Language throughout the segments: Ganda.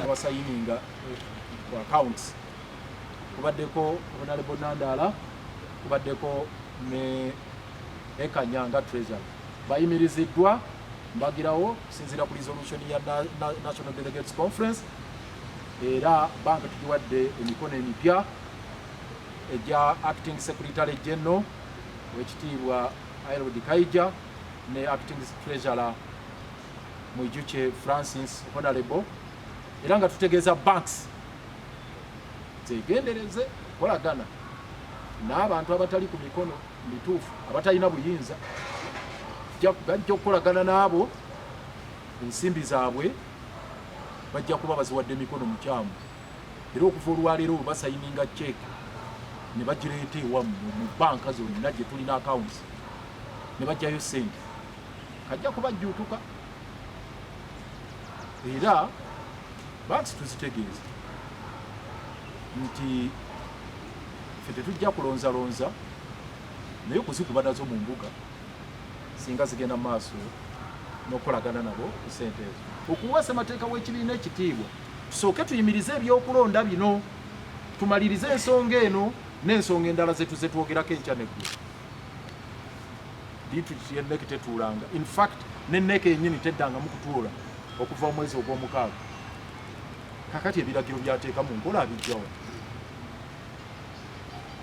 abasayininga ku accounts kubaddeko Honorable Nandala, kubaddeko ne Ekanyanga Treasury bayimiriziddwa mbagirawo sinzira ku resolution ya National Delegates Conference era banka tugiwadde emikono emipya eja Acting Secretary General wekitiibwa Harold Kaija ne Acting Treasurer Mwijuche Francis Honorable era nga tutegeeza banks zegendereze kolagana n'abantu abatali ku mikono mituufu abatalina buyinza bajja okukolagana n'abo ensimbi zaabwe bajja kuba baziwadde emikono mukyamu era okuva olwaleero basayininga cheeke ne bagireeta ewa mu banka zonna gye tulina accounts ne bajjayo ssente kajja kubajjuutuka era banks tuzitegeeza nti ffe tetujja kulonzalonza naye okuzikuba nazo mu mbuga singa zigenda maaso n'okukolagana nabo ku ssente ezo okuwa ssemateeka w'ekibiina ekitiibwa tusooke tuyimirize ebyokulonda bino tumalirize ensonga eno n'ensonga endala zetuze twogerako enkya neggulu district y'enneeke tetuulanga in fact n'enneeke yennyini teddangamu kutuula okuva omwezi ogw'omukaaga kakati ebiragiro byateeka mu nkola abijjawa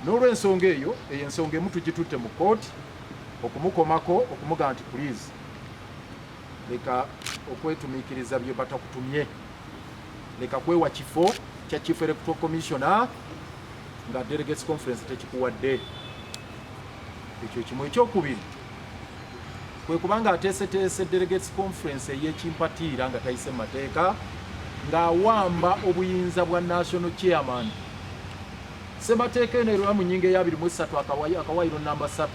n'olw'ensonga eyo ensonga emu tugitutte mu kkooti okumukomako okumuga nti please leka okwetumiikiriza bye batakutumye leka kwewa kifo kya chief electoral commissioner nga delegates conference tekikuwadde ekyo kimu ekyokubiri kwe kubanga ateeseteese delegates conference ey'ekimpatiira nga tayise mu mateeka ng'awamba obuyinza bwa national chairman ssemateeka eno era mu nnyingo eya 23 akawaayiro namba 3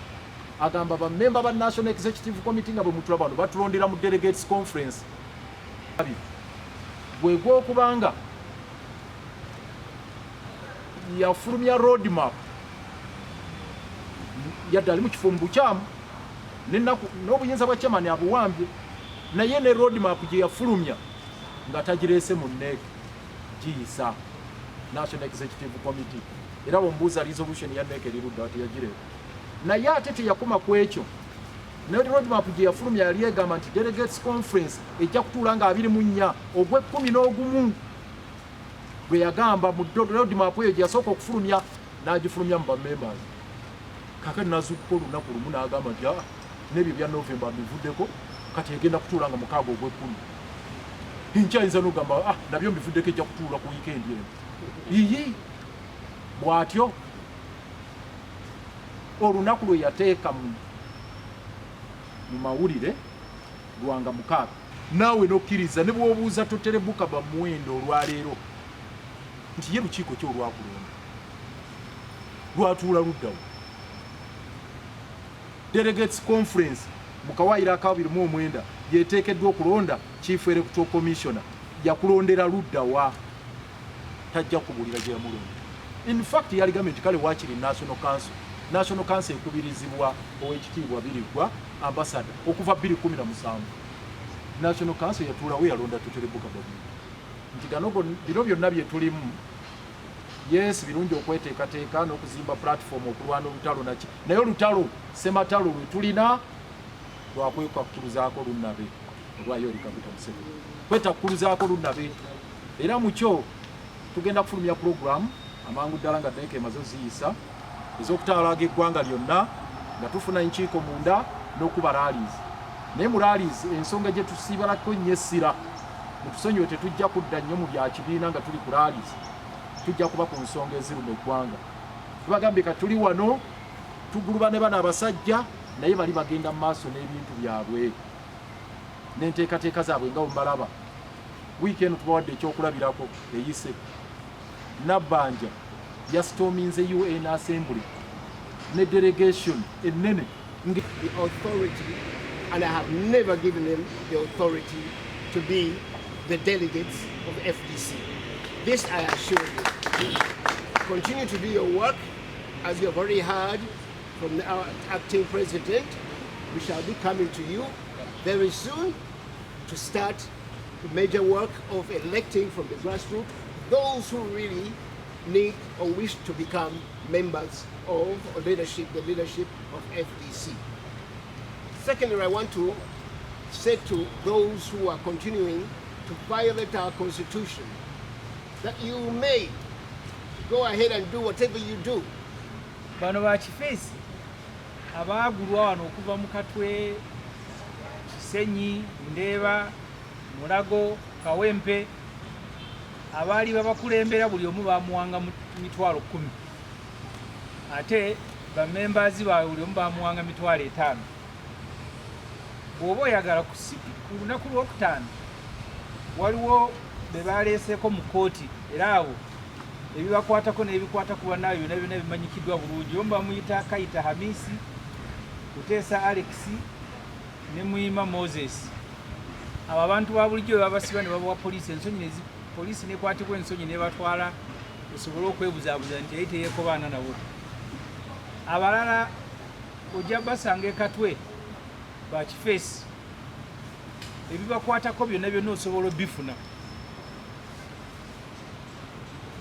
agamba bammemba ba National Executive Committee nga bwe mutula bano batulondera mu delegates conference bwe gw'okubanga yafulumya road map yadde ali mu kifo mu bukyamu n'obuyinza bwa chairman abuwambye naye ne road map gye yafulumya nga tagireese mu nneeke giyisa National Executive Committee era bw'ombuuza resolution ya nneeke erirudda teyagireeta naye ate teyakoma ku ekyo ne road map gye yafulumya yali egamba nti delegates conference ejja kutuula nga 24 ogw'e11 bwe yagamba mu road map eyo gye yasooka okufulumya n'agifulumya mu bamembers kakati nazuukuka olunaku lumu n'agamba nti n'ebyo bya November bivuddeko kati egenda kutuula nga 6 ogw'e10 nkyayinza n'ogamba nabyo mbivuddeko ejja kutuula ku weekend eno iyi bw'atyo olunaku lwe yateeka mu mawulire lwanga 6 naawe n'okkiriza ne bw'obuuza toterebuka bamuwendo olwaleero nti ye lukiiko ki olwakulonda lwatuula luddawo delegates conference mu kawaayiro aka 29 yeteekeddwa okulonda chief electoral commissioner yakulondera luddawa tajja kubulira gye yamulonda in fact yali gavumenti kale waakiri national council ekubirizibwa ow'ekitiibwa Birigwa ambassador okuva 2017 national council yatuulawo yalonda tuterebuka babu nti gano bino byonna bye tulimu yes birungi okweteekateeka n'okuzimba platform okulwana olutalo naki naye olutalo sematalo lwe tulina lwakwekakkuluzaako lunnabe olwayo eri Capital Museveni kwetakkuluzaako lunnabe era mu kyo tugenda kufulumya program amangu ddala nga nneeke emaze ziyisa ez'okutaalaga eggwanga lyonna nga tufuna enkiiko munda n'okuba rallies naye mu rallies ensonga gye tusiibalako nnyo essira mutusonyiwe tetujja kudda nnyo mu bya kibiina nga tuli ku rallies tujja kuba ku nsonga eziruma eggwanga tubagambye ka tuli wano tuguluba ne bano abasajja naye bali bagenda mu maaso n'ebintu byabwe n'enteekateeka zaabwe nga bwemalaba wiiki eno tubawadde ekyokulabirako eyise nabbanja yasitoominze UN Assembly ne delegation ennene the authority, and I have never given them the authority to be the delegates of FDC. This I assure you. Continue to do your work as you have already heard from our acting president. we shall be coming to you very soon to start the major work of electing from the grassroots those who really need or wish to become members of or the leadership of FDC. Secondly, I want to say to those who are continuing to violate our constitution that you may go ahead and do whatever you do. Bano ba Kifeesi abaagulwa wano okuva mu Katwe, Kisenyi, Ndeeba, Mulago, Kawempe, abaali babakulembera buli omu bamuwanga mitwalo 10 ate bamembazi baabwe buli omu bamuwanga mitwalo 5. Bw'oba oyagala ku lunaku lwokutaano waliwo be baleeseeko mu kkooti era abo ebibakwatako n'ebikwata ku bannaabwe byonna bimanyikiddwa bulungi. Omu bamuyita Kayita Hamisi, Kuteesa Alex ne Muyima Moses. Abo abantu ba bulijjo babasiba ne babawa poliisi ensonyi poliisi nekwatibwa ensonyi nebatwala esobole okwebuzaabuza nti yali teyeekobaana nabo. Abalala ojja basanga Katwe ba Kifeesi ebibakwatako byonna osobola bifuna.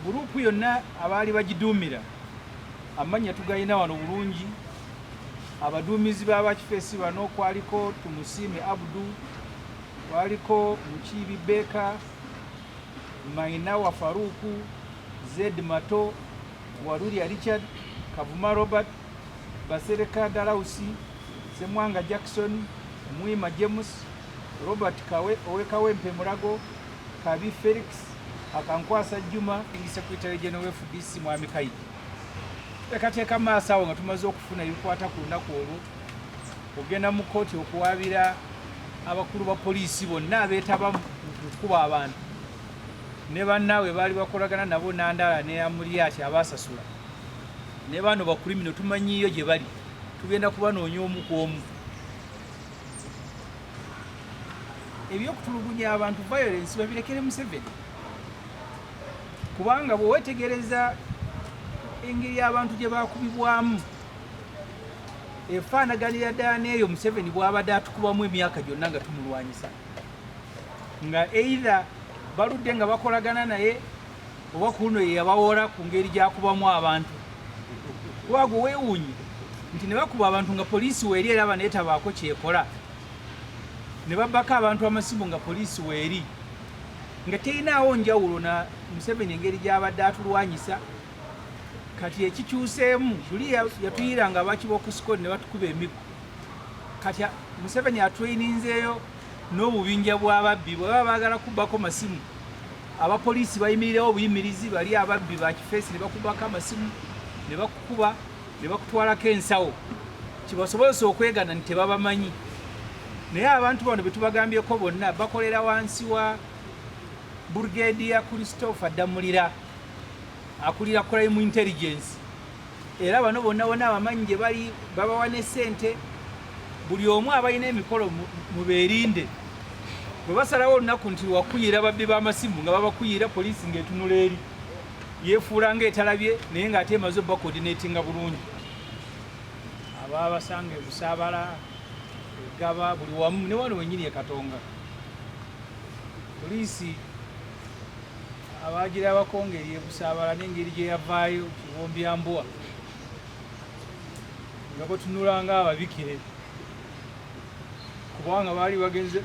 Gurupu yonna abaali bagiduumira amanya tugayina wano bulungi. Abaduumizi b'aba Kifeesi bano kwaliko Tumusime Abdu, kwaliko Mukiibi Beka, Mainawa Faruku, Zed Mato, Waluria Richard, Kavuma Robert, Basereka Darausi, Semwanga Jackson, Mwima James, Robert Owekawempe Mulago, Kabi Felix, Akankwasa Juma, Secretary General FDC Mwami Kaidi. Tekateeka maaso awo nga tumaze okufuna ebikwata ku lunaku olwo ogenda mu kkooti okuwaabira abakulu ba poliisi bonna abeetaba mu kukuba abantu ne bannaabwe baali bakolagana nabo Nandala ne Amuliati abaasasula ne bano bakulimino tumanyiyo gye bali tugenda kubanoonya omu ku omu. Ebyokutulugunya abantu violence babirekere Museveni kubanga bwe wetegereza engeri abantu gye bakubibwamu efaanaganira ddala n'eyo Museveni bw'abadde atukubamu emyaka gyonna nga tumulwanyisa nga either baludde nga bakolagana naye oba kuno ye yabawola ku ngeri gy'akubamu abantu. Lukwago weewuunye nti ne bakuba abantu nga poliisi weeri eraba neetabaako kyekola ne babbako abantu amasimu nga poliisi weeri nga terinaawo njawulo na Museveni engeri gy'abadde atulwanyisa. Kati ekikyuseemu tuli yatuyiranga abakiboku squad ne batukuba emigo. Kati Museveni atweyininzeeyo n'obubinja bw'ababbi bwe baba baagala kubbako masimu abapoliisi bayimirirewo obuyimirizi bali ababbi ba Kifeesi ne bakubako amasimu ne bakukuba ne bakutwalako ensawo kibasobozesa okwegana nti tebabamanyi. Naye abantu bano be tubagambyeko bonna bakolera wansi wa Brigadier Christopher Damulira akulira crime intelligence era bano bonna abamanyi gye bali babawa ne ssente buli omu abalina emikolo mu beerinde. Bwe basalawo olunaku nti wakuyira babbi b'amasimu nga babakuyira poliisi ng'etunula eri yeefuula ng'etalabye naye ng'ate emaze obbakoordinatinga bulungi. Ababasanga e Busaabala, Egaba, buli wamu ne wano wennyini e Katonga. Poliisi abagira abakongeri e Busaabala n'engeri gye yavaayo Kibombya Mbowa nga batunula ng'ababikire kubanga baali bagenze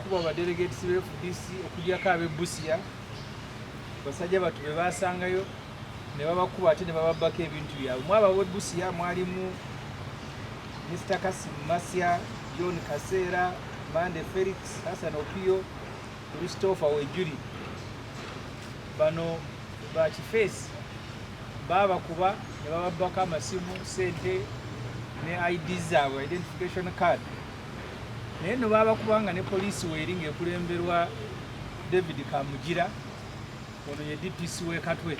kuba badelegates be FDC okugyako ab'e Busia basajja batu be baasangayo ne babakuba ate ne bababbako ebintu byabwe. Mu abo ab'e Busia mwalimu Mr. Kasim Masya, John Kaseera, Mande Felix, Hassan Opio, Christopher Wejuri. Bano ba Kifeesi babakuba ne bababbako amasimu, ssente ne ID zaabwe, identification card. Naye no babakubanga ne poliisi weeri ng'ekulemberwa David Kamugira, ono ye DPC w'e Katwe,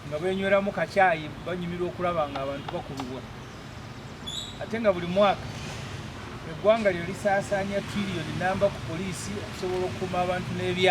nga beenyweramu kacaayi banyumirwa okulaba nga abantu bakubibwa. Ate nga buli mwaka eggwanga lyo lisaasaanya trillion namba ku poliisi okusobola okukuuma abantu n'ebyabwe.